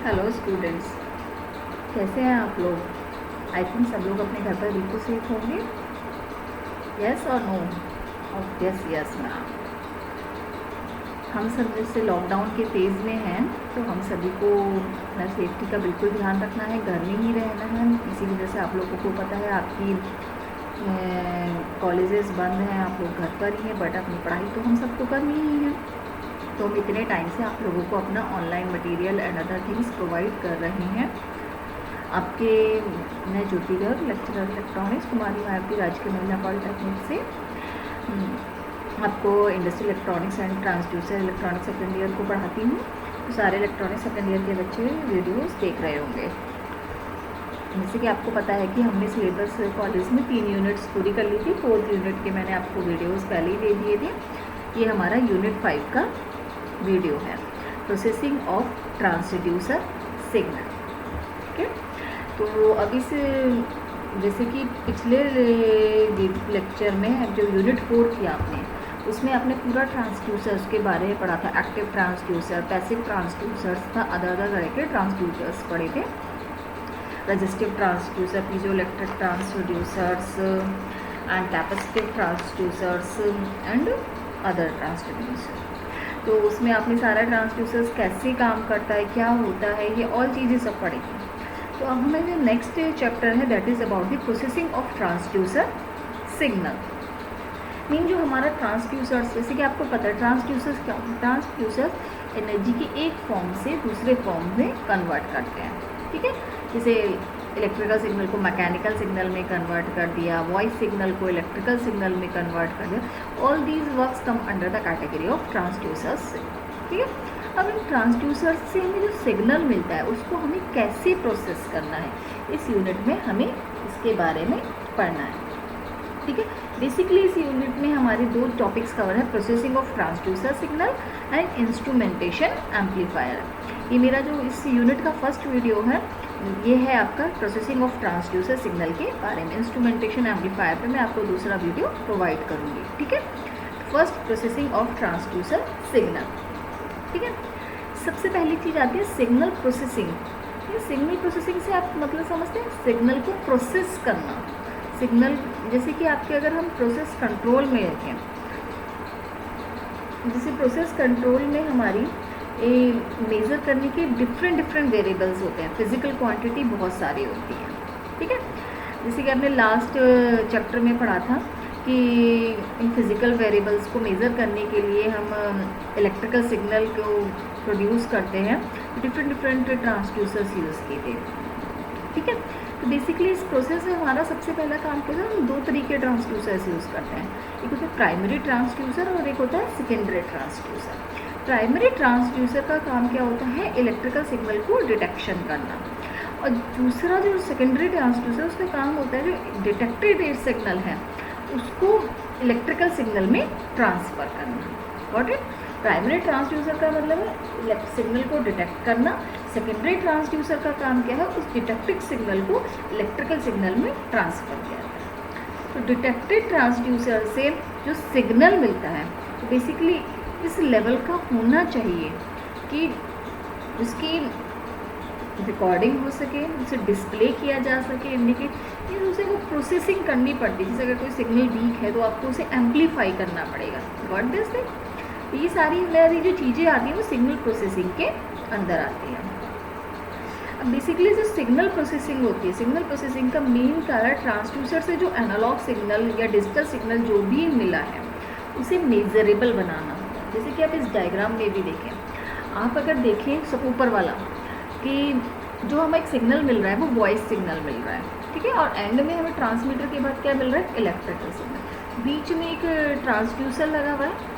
Hello students, कैसे हैं आप लोग। आई थिंक सब लोग अपने घर पर बिल्कुल सेफ होंगे। यस और नो? Yes yes ma'am. हम सब जैसे लॉकडाउन के फेज़ में हैं तो हम सभी को अपना सेफ्टी का बिल्कुल ध्यान रखना है, घर में ही रहना है। इसी वजह से आप लोगों को पता है आपकी कॉलेजेस बंद हैं, आप लोग घर पर ही हैं, बट अपनी पढ़ाई तो हम सबको करनी ही है। तो हम इतने टाइम से आप लोगों को अपना online material and other things provide कर रहे हैं। आपके मैं ज्योति गर्ग, लेक्चरर इलेक्ट्रॉनिक्स, कुमारी मायावती राजकीय महिला पॉलिटेक्निक से आपको industrial electronics and transducer electronics second year को पढ़ाती हूँ। तो सारे इलेक्ट्रॉनिक्स सेकेंड ईयर के बच्चे वीडियोस देख रहे होंगे। जैसे कि आपको पता है कि हमने सिलेबस कॉलेज में 3 यूनिट्स पूरी कर ली थी। 4th यूनिट के मैंने आपको वीडियोस पहले ही दे दिए थे। ये हमारा यूनिट 5 का वीडियो है, प्रोसेसिंग ऑफ ट्रांसड्यूसर सिग्नल। ठीक है, तो अब इस जैसे कि पिछले लेक्चर में जो यूनिट 4 किया आपने, उसमें आपने पूरा ट्रांसड्यूसर्स के बारे में पढ़ा था। एक्टिव ट्रांसड्यूसर, पैसिव ट्रांसड्यूसर्स था, अदर तरह के ट्रांसड्यूसर्स पढ़े थे। Resistive transducer, piezoelectric transducers and capacitive transducers and other transducer. तो उसमें आपने सारा ट्रांसड्यूसर्स कैसे काम करता है, क्या होता है, ये ऑल चीज़ें सब पढ़ी थी। तो अब हमें जो नेक्स्ट चैप्टर है that is about the processing of transducer signal. Mean जो हमारा ट्रांसड्यूसर्स, जैसे कि आपको पता है ट्रांसड्यूसर्स क्या होता है। ट्रांसड्यूसर्स एनर्जी की एक फॉर्म से दूसरे फॉर्म में कन्वर्ट करते हैं। ठीक है, जैसे इलेक्ट्रिकल सिग्नल को मैकेनिकल सिग्नल में कन्वर्ट कर दिया, वॉइस सिग्नल को इलेक्ट्रिकल सिग्नल में कन्वर्ट कर दिया। All these works come under the category of transducers. ठीक है, अब इन ट्रांसड्यूसर्स से हमें जो सिग्नल मिलता है उसको हमें कैसे प्रोसेस करना है, इस यूनिट में हमें इसके बारे में पढ़ना है। ठीक है, बेसिकली इस यूनिट में हमारे 2 टॉपिक्स कवर है, processing of transducer signal and instrumentation amplifier. ये मेरा जो इस यूनिट का फर्स्ट वीडियो है, ये है आपका प्रोसेसिंग ऑफ ट्रांसड्यूसर सिग्नल के बारे में। इंस्ट्रूमेंटेशन एम्पलीफायर पे मैं आपको दूसरा वीडियो प्रोवाइड करूँगी। ठीक है, first processing of transducer signal. ठीक है, सबसे पहली चीज़ आती है सिग्नल प्रोसेसिंग। सिग्नल प्रोसेसिंग से आप मतलब समझते हैं सिग्नल को प्रोसेस करना। सिग्नल जैसे कि आपके अगर हम प्रोसेस कंट्रोल में रखें, जैसे प्रोसेस कंट्रोल में हमारी मेज़र करने के डिफरेंट वेरिएबल्स होते हैं, फिजिकल क्वांटिटी बहुत सारी होती है। ठीक है, जैसे कि आपने लास्ट चैप्टर में पढ़ा था कि इन फिज़िकल वेरिएबल्स को मेज़र करने के लिए हम इलेक्ट्रिकल सिग्नल को प्रोड्यूस करते हैं, डिफरेंट ट्रांसड्यूसर्स यूज़ किए थे। ठीक है, तो बेसिकली इस प्रोसेस में हमारा सबसे पहला काम क्या है, हम 2 तरीके ट्रांसड्यूसर्स यूज़ करते हैं। एक होता है प्राइमरी ट्रांसड्यूसर और एक होता है सेकेंडरी ट्रांसड्यूसर। प्राइमरी ट्रांसड्यूसर का काम क्या होता है, इलेक्ट्रिकल सिग्नल को डिटेक्शन करना, और दूसरा जो सेकेंडरी ट्रांसड्यूसर उसका काम होता है जो डिटेक्टेड सिग्नल है उसको इलेक्ट्रिकल सिग्नल में ट्रांसफ़र करना। Got it? प्राइमरी ट्रांसड्यूसर का मतलब है सिग्नल को डिटेक्ट करना, सेकेंडरी ट्रांसड्यूसर का काम क्या है, उस डिटेक्टेड सिग्नल को इलेक्ट्रिकल सिग्नल में ट्रांसफ़र किया जाता है। तो डिटेक्टेड ट्रांसड्यूसर से जो सिग्नल मिलता है तो बेसिकली इस लेवल का होना चाहिए कि उसकी रिकॉर्डिंग हो सके, उसे डिस्प्ले किया जा सके, इंडिकेट, फिर उसे वो प्रोसेसिंग करनी पड़ती है। जैसे अगर कोई सिग्नल वीक है तो आपको उसे एम्पलीफाई करना पड़ेगा। Got this thing? तो ये सारी जो चीज़ें आती हैं वो सिग्नल प्रोसेसिंग के अंदर आती हैं। अब बेसिकली जो सिग्नल प्रोसेसिंग होती है, सिग्नल प्रोसेसिंग का मेन कारण ट्रांसड्यूसर से जो एनालॉग सिग्नल या डिजिटल सिग्नल जो भी मिला है उसे मेजरेबल बनाना होता है। जैसे कि आप इस डायग्राम में भी देखें, आप अगर देखें सब ऊपर वाला कि जो हमें एक सिग्नल मिल रहा है वो वॉइस सिग्नल मिल रहा है। ठीक है, और एंड में हमें ट्रांसमीटर के बाद क्या मिल रहा है, इलेक्ट्रिकल सिग्नल। बीच में एक ट्रांसड्यूसर लगा हुआ है,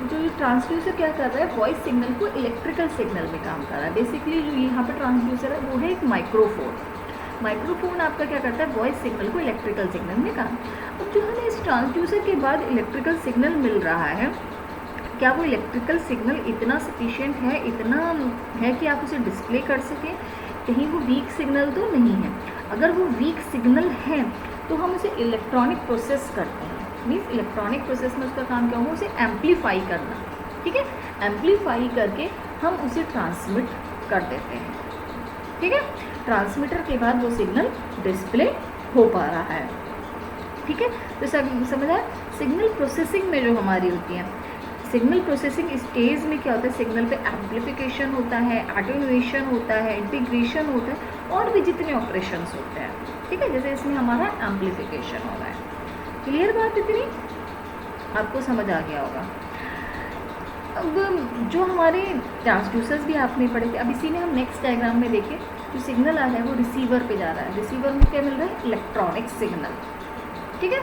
जो ये ट्रांसड्यूसर क्या कर रहा है, वॉइस सिग्नल को इलेक्ट्रिकल सिग्नल में काम कर रहा है। बेसिकली जो यहाँ पर ट्रांसड्यूसर है वो है एक माइक्रोफोन। माइक्रोफोन आपका क्या करता है, वॉइस सिग्नल को इलेक्ट्रिकल सिग्नल में काम। अब जो हमें इस ट्रांसड्यूसर के बाद इलेक्ट्रिकल सिग्नल मिल रहा है, क्या वो इलेक्ट्रिकल सिग्नल इतना सफिशिएंट है, इतना है कि आप उसे डिस्प्ले कर सकें, कहीं वो वीक सिग्नल तो नहीं है। अगर वो वीक सिग्नल है तो हम उसे इलेक्ट्रॉनिक प्रोसेस करते हैं। मीन्स इलेक्ट्रॉनिक प्रोसेस में उसका काम क्या होगा, उसे एम्पलीफाई करना। ठीक है, एम्पलीफाई करके हम उसे ट्रांसमिट कर देते हैं। ठीक है, ट्रांसमीटर के बाद वो सिग्नल डिस्प्ले हो पा रहा है। ठीक है, तो सब समझ आया। सिग्नल प्रोसेसिंग में जो हमारी होती है, सिग्नल प्रोसेसिंग स्टेज में क्या होता है, सिग्नल पे एम्प्लीफिकेशन होता है, एटेन्यूएशन होता है, इंटीग्रेशन होता है, और भी जितने ऑपरेशंस होते हैं। ठीक है, जैसे इसमें हमारा एम्प्लीफिकेशन हो रहा है। क्लियर बात इतनी आपको समझ आ गया होगा। अब जो हमारे ट्रांसड्यूसर्स भी आपने पढ़े थे, अब इसी में हम नेक्स्ट डायग्राम में देखें, जो सिग्नल आ रहा है वो रिसीवर पे जा रहा है। रिसीवर में क्या मिल रहा है, इलेक्ट्रॉनिक सिग्नल। ठीक है,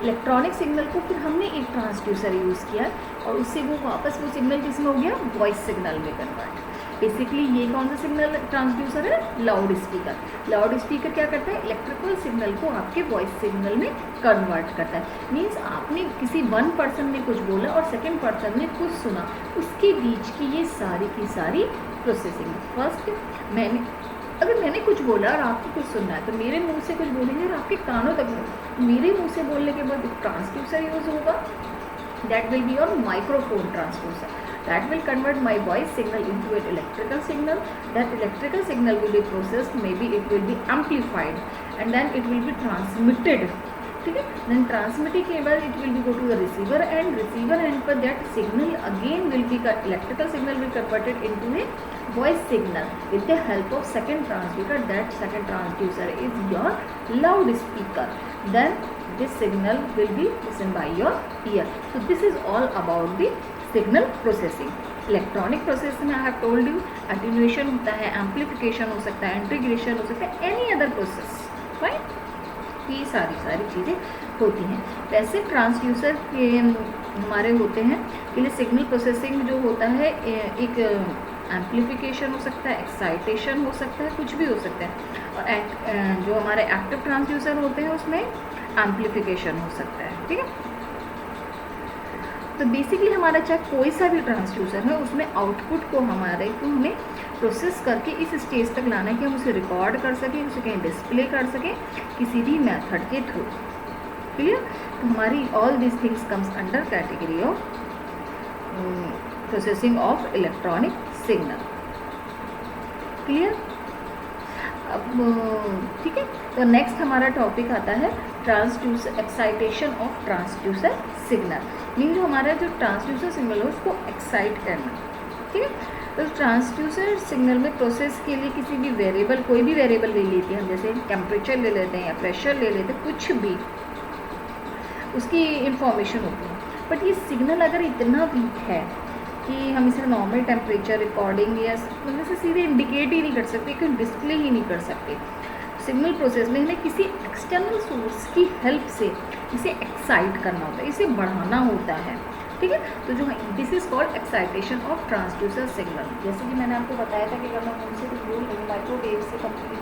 इलेक्ट्रॉनिक सिग्नल को फिर हमने एक ट्रांसड्यूसर यूज़ किया और उससे वो वापस वो सिग्नल किसमें हो गया, वॉइस सिग्नल में कन्वर्ट। बेसिकली ये कौन सा सिग्नल ट्रांसड्यूसर है, लाउड स्पीकर। लाउड स्पीकर क्या करता है, इलेक्ट्रिकल सिग्नल को आपके वॉइस सिग्नल में कन्वर्ट करता है। मीन्स आपने किसी वन पर्सन ने कुछ बोला और सेकेंड पर्सन ने कुछ सुना, उसके बीच की ये सारी की सारी प्रोसेसिंग। फर्स्ट अगर मैंने कुछ बोला और आपको कुछ सुनना है, तो मेरे मुंह से कुछ बोलेंगे और आपके कानों तक मेरे मुंह से बोलने के बाद ट्रांसड्यूसर यूज़ होगा, that will be your microphone transducer, that will convert my voice signal into an electrical signal. That electrical signal will be processed, maybe it will be amplified, and then it will be transmitted. ठीक है, then transmitting के बाद it will be go to the receiver end. Receiver end पर that signal again will be electrical signal will converted into a voice signal with the help of second transducer. That second transducer is your loudspeaker. Then this signal will be listened by your ear. So this is all about the signal processing. Electronic process में I have told you attenuation होता है, amplification हो सकता है, integration हो सकता है, any other process, right. ये सारी चीज़ें होती हैं। वैसे ट्रांसड्यूसर के हमारे होते हैं के लिए सिग्नल प्रोसेसिंग जो होता है एक एम्प्लीफिकेशन हो सकता है, एक्साइटेशन हो सकता है, कुछ भी हो सकता है। और जो हमारे एक्टिव ट्रांसड्यूसर होते हैं उसमें एम्प्लीफिकेशन हो सकता है। ठीक है, तो बेसिकली हमारा चाहे कोई सा भी ट्रांसड्यूसर है, उसमें आउटपुट को हमें प्रोसेस करके इस स्टेज तक लाना है कि हम उसे रिकॉर्ड कर सकें, उसे कहीं डिस्प्ले कर सकें किसी भी मेथड के थ्रू। क्लियर, तो हमारी all this things comes under category of processing of electronic signal. Clear, अब ठीक है, तो नेक्स्ट हमारा टॉपिक आता है transducer, excitation of transducer signal. Mean जो हमारा जो ट्रांसड्यूसर सिग्नल है उसको एक्साइट करना। ठीक है, तो ट्रांसड्यूसर सिग्नल में प्रोसेस के लिए किसी भी वेरिएबल, कोई भी वेरिएबल ले लेते हैं हम, जैसे टेम्परेचर ले लेते हैं या प्रेशर ले लेते हैं, कुछ भी उसकी इंफॉर्मेशन होती है। बट ये सिग्नल अगर इतना वीक है कि हम इसे नॉर्मल टेम्परेचर रिकॉर्डिंग या मतलब से सीधे इंडिकेट ही नहीं कर सकते, कोई डिस्प्ले ही नहीं कर सकते। सिग्नल प्रोसेस में हमें किसी एक्सटर्नल सोर्स की हेल्प से इसे एक्साइट करना होता है, इसे बढ़ाना होता है। ठीक है, तो जो this is called excitation of transducer signal. जैसे कि मैंने आपको बताया था कि अगर हम उनसे कुछ बोल रहे हैं, माइक्रोवेव से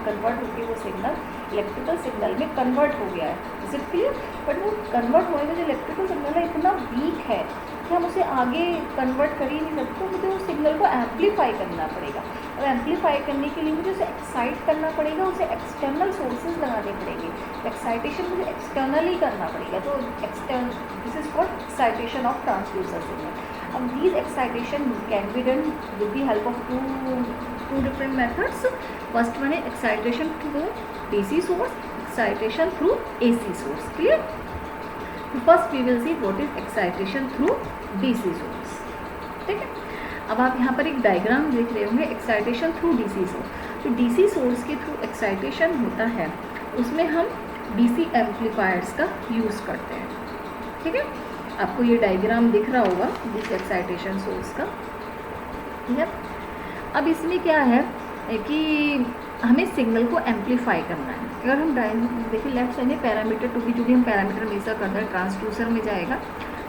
कन्वर्ट होकर वो सिग्नल इलेक्ट्रिकल सिग्नल में कन्वर्ट हो गया है, इज इट क्लियर। बट वो कन्वर्ट होने का जो इलेक्ट्रिकल सिग्नल है इतना वीक है कि हम उसे आगे कन्वर्ट कर ही नहीं सकते, तो मुझे उस सिग्नल को एम्पलीफाई करना पड़ेगा। और एम्पलीफाई करने के लिए मुझे उसे एक्साइट करना पड़ेगा, उसे एक्सटर्नल सोर्सेज लगाने पड़ेंगे, एक्साइटेशन मुझे एक्सटर्नल ही करना पड़ेगा। तो this is called excitation of transducer signal. अब these excitation can be done with the help of two different methods. First one है excitation through DC source, excitation through AC source. Clear, first we will see what is excitation through DC source. ठीक है, अब आप यहाँ पर एक diagram देख रहे होंगे, एक्साइटेशन थ्रू डीसी सोर्स। तो डीसी सोर्स के थ्रू एक्साइटेशन होता है, उसमें हम डीसी एम्पलीफायर्स का यूज़ करते हैं। ठीक है, आपको ये डायग्राम दिख रहा होगा दिस एक्साइटेशन सोर्स का। ठीक है, अब इसमें क्या है कि हमें सिग्नल को एम्पलीफाई करना है। अगर हम देखिए लेफ्ट साइड में पैरामीटर टू भी, जो भी हम पैरामीटर मेजर करते हैं ट्रांसड्यूसर में जाएगा,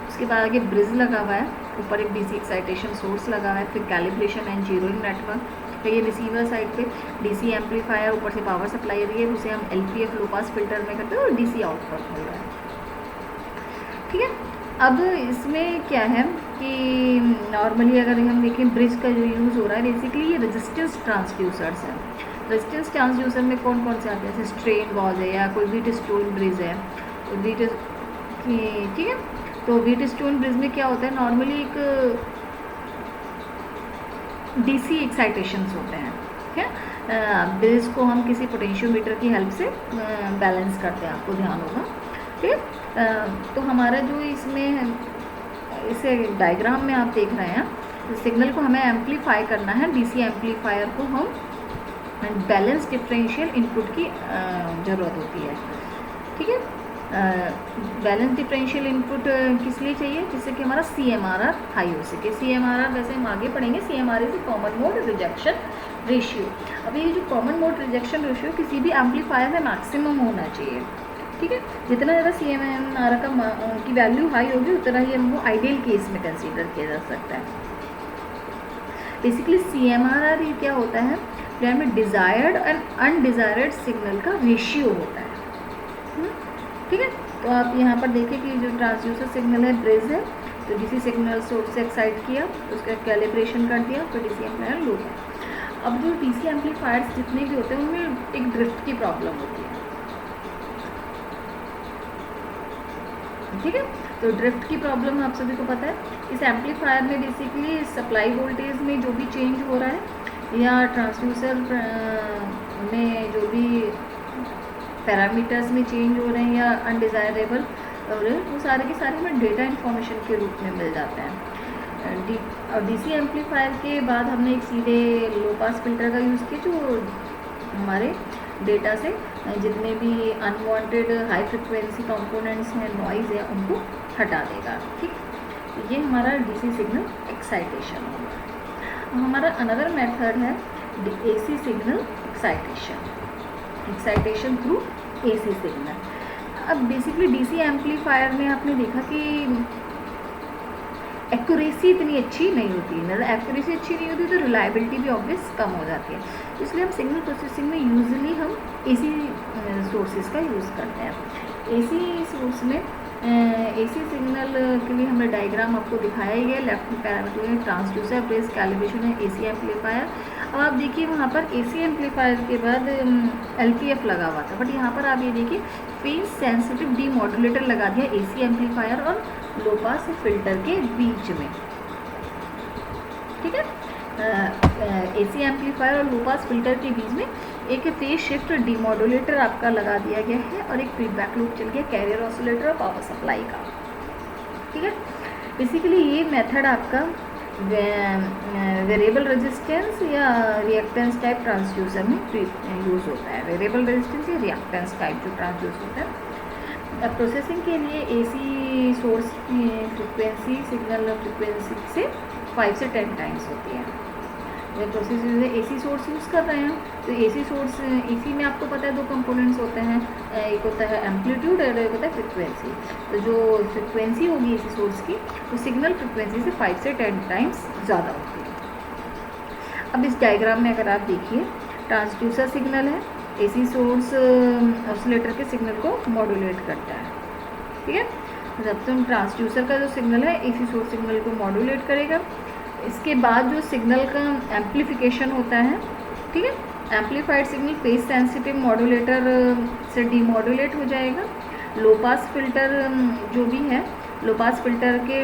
उसके बाद आगे ब्रिज लगा हुआ है, ऊपर एक डीसी एक्साइटेशन सोर्स लगा हुआ है, फिर कैलिब्रेशन एंड जीरोइंग नेटवर्क, फिर ये रिसीवर साइड पे डीसी एम्पलीफायर, ऊपर से पावर सप्लाई रही है, उसे हम एलपीएफ लो पास फिल्टर में करते हैं और डीसी आउटपुट मिल रहा है। ठीक है, अब इसमें क्या है कि नॉर्मली अगर हम देखें ब्रिज का जो यूज़ हो रहा है, बेसिकली ये रेजिस्टेंस ट्रांसड्यूसर्स हैं। रेजिस्टेंस ट्रांसड्यूसर में कौन कौन से आते हैं, जैसे स्ट्रेन गॉज है या कोई व्हीट स्टोन ब्रिज है, ठीक है। तो व्हीट स्टोन ब्रिज में क्या होता है, नॉर्मली एक डीसी एक्साइटेशंस होते हैं। हैं। ब्रिज को हम किसी पोटेंशियोमीटर की हेल्प से बैलेंस करते हैं, आपको ध्यान होगा। ठीक है, तो हमारा जो इसमें इसे डायग्राम में आप देख रहे हैं, तो सिग्नल को हमें एम्पलीफाई करना है। डीसी एम्पलीफायर को हम बैलेंस डिफरेंशियल इनपुट की ज़रूरत होती है। ठीक है, बैलेंस डिफरेंशियल इनपुट किस लिए चाहिए, जिससे कि हमारा CMRR हाई हो सके। CMRR वैसे हम आगे पढ़ेंगे, CMRR is common mode rejection ratio. अब ये जो कॉमन मोड रिजेक्शन रेशियो किसी भी एम्पलीफायर में मैक्सिमम होना चाहिए। ठीक है, जितना ज़्यादा CMRR की वैल्यू हाई होगी उतना ही हमको आइडियल केस में कंसीडर किया जा सकता है। बेसिकली CMRR ये क्या होता है, प्लेयर में डिज़ायर्ड एंड अनडिज़ायर्ड सिग्नल का रेशियो होता है। ठीक है, तो आप यहाँ पर देखिए कि जो ट्रांसड्यूसर सिग्नल है ब्रिज है, तो डीसी सिग्नल सोर्स से एक्साइट किया, उसका कैलिब्रेशन कर दिया, फिर डीसी एम्पलीफायर लो है। अब जो डीसी एम्पलीफायर्स जितने भी होते हैं उनमें एक ड्रिफ्ट की प्रॉब्लम होती है। ठीक है, तो ड्रिफ्ट की प्रॉब्लम आप सभी को पता है। इस एम्पलीफायर में बेसिकली सप्लाई वोल्टेज में जो भी चेंज हो रहा है या ट्रांसड्यूसर में जो भी पैरामीटर्स में चेंज हो रहे हैं या अनडिज़ायरेबल हो रहे हैं, वो सारे के सारे हमें डेटा इन्फॉर्मेशन के रूप में मिल जाते हैं। और डीसी एम्पलीफायर के बाद हमने एक सीधे लो पास फिल्टर का यूज़ किया, जो हमारे डेटा से जितने भी अनवांटेड हाई फ्रिक्वेंसी कंपोनेंट्स हैं, नॉइज़ है, उनको हटा देगा। ठीक, ये हमारा डीसी सिग्नल एक्साइटेशन होगा। हमारा अनदर मेथड है AC signal excitation through AC signal. अब बेसिकली डीसी एम्पलीफायर में आपने देखा कि एक्यूरेसी इतनी अच्छी नहीं होती है। मतलब एक्यूरेसी अच्छी नहीं होती तो रिलायबिलिटी भी ऑब्वियस कम हो जाती है। इसलिए हम सिग्नल प्रोसेसिंग में यूजुअली हम AC सोर्सेज का यूज़ करते हैं। AC सोर्स में AC सिग्नल के लिए हमने डायग्राम आपको दिखाया ही है। लेफ्ट में पैरामीटर में ट्रांसड्यूसर, ब्रिज, कैलिब्रेशन है, AC एम्पलीफायर। अब आप देखिए वहाँ पर AC एम्पलीफायर के बाद LPF लगा हुआ था, बट यहाँ पर आप ये देखिए फेज सेंसिटिव डीमॉड्यूलेटर लगा दिया AC एम्पलीफायर और लो पास फिल्टर के बीच में। ठीक है, AC एम्पलीफायर और लो पास फिल्टर के बीच में एक फेज शिफ्ट डीमॉड्यूलेटर आपका लगा दिया गया है और एक फीडबैक लूप चल गया कैरियर ऑसिलेटर और पावर सप्लाई का। ठीक है, बेसिकली ये मेथड आपका वेरिएबल रेजिस्टेंस या रिएक्टेंस टाइप ट्रांसड्यूसर में यूज़ होता है। वेरिएबल रेजिस्टेंस या रिएक्टेंस टाइप जो ट्रांसड्यूसर होता है। प्रोसेसिंग के लिए AC सोर्स की फ्रिक्वेंसी सिग्नल फ्रिक्वेंसी से 5 से 10 टाइम्स होती है। जब प्रोसेसर AC सोर्स यूज़ कर रहे हैं तो AC सोर्स AC में आपको पता है दो कंपोनेंट्स होते हैं, एक होता है एम्पलीट्यूड और एक होता है फ्रिक्वेंसी। तो जो फ्रिक्वेंसी होगी AC सोर्स की वो सिग्नल फ्रिक्वेंसी से 5 से 10 टाइम्स ज़्यादा होती है। अब इस डायग्राम में अगर आप देखिए ट्रांसड्यूसर सिग्नल है, AC सोर्स ऑसिलेटर के सिग्नल को मॉड्यूलेट करता है। ठीक है, जब तुम ट्रांसड्यूसर का जो सिग्नल है AC सोर्स सिग्नल को मॉड्यूलेट करेगा। इसके बाद जो सिग्नल का एम्पलीफिकेशन होता है, ठीक है, amplified signal phase sensitive modulator से डीमॉड्यूलेट हो जाएगा। लो पास फिल्टर जो भी है, लो पास फिल्टर के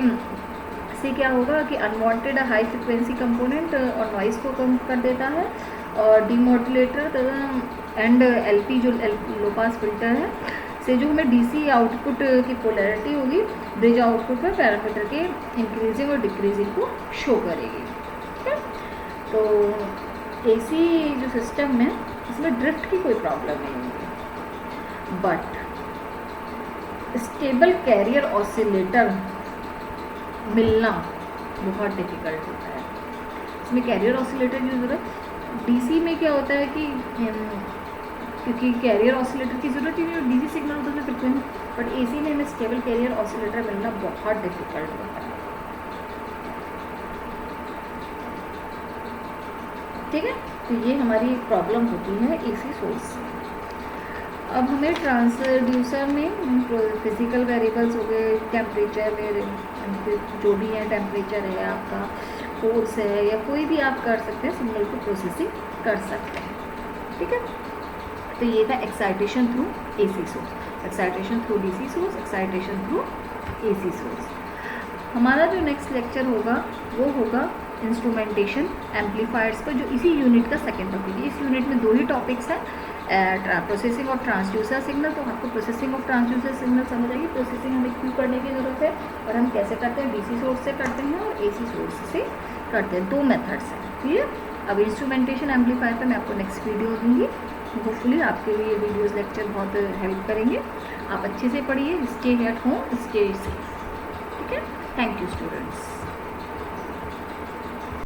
से क्या होगा कि अनवांटेड हाई फ्रिक्वेंसी कंपोनेंट और नॉइज़ को कम कर देता है। और डीमॉड्यूलेटर एंड LP जो लो पास फिल्टर है से जो हमें DC आउटपुट की पोलैरिटी होगी ब्रिज आउटपुट में पैरामीटर के इंक्रीजिंग और डिक्रीजिंग को शो करेगी। ठीक है, तो AC जो सिस्टम में इसमें ड्रिफ्ट की कोई प्रॉब्लम नहीं होगी, बट स्टेबल कैरियर ऑसिलेटर मिलना बहुत डिफ़िकल्ट होता है। इसमें कैरियर ऑसिलेटर की ज़रूरत DC में क्या होता है कि क्योंकि कैरियर ऑसिलेटर की ज़रूरत ही नहीं और DC सिग्नल होता है फ्रिक्वेंसी, बट AC में हमें स्टेबल कैरियर ऑसिलेटर मिलना बहुत डिफिकल्ट होता है। ठीक है, तो ये हमारी प्रॉब्लम होती है AC सोर्स से। अब हमें ट्रांसड्यूसर में फिजिकल वेरिएबल्स हो गए, टेम्परेचर जो भी है, टेम्परेचर है आपका, फोर्स है, या कोई भी आप कर सकते हैं, सिग्नल को प्रोसेसिंग कर सकते हैं। ठीक है, तो ये था excitation through AC source, excitation through DC source, excitation through AC source. हमारा जो नेक्स्ट लेक्चर होगा वो होगा इंस्ट्रूमेंटेशन एम्पलीफायर्स पर, जो इसी यूनिट का सेकेंड टॉपिक है। इस यूनिट में 2 ही टॉपिक्स हैं, प्रोसेसिंग ऑफ ट्रांसड्यूसर सिग्नल। तो आपको प्रोसेसिंग ऑफ ट्रांसड्यूसर सिग्नल समझ आएगी, प्रोसेसिंग हमें क्यों करने की ज़रूरत है और हम कैसे करते हैं, डीसी सोर्स से करते हैं और एसी सोर्स से करते हैं, 2 मेथड्स हैं। ठीक है, अब इंस्ट्रूमेंटेशन एम्पलीफायर पर मैं आपको नेक्स्ट वीडियो दूँगी। होपफुली आपके लिए वीडियोज़ लेक्चर बहुत हेल्प करेंगे। आप अच्छे से पढ़िए, stay at home, stay safe. ठीक है, थैंक यू स्टूडेंट्स।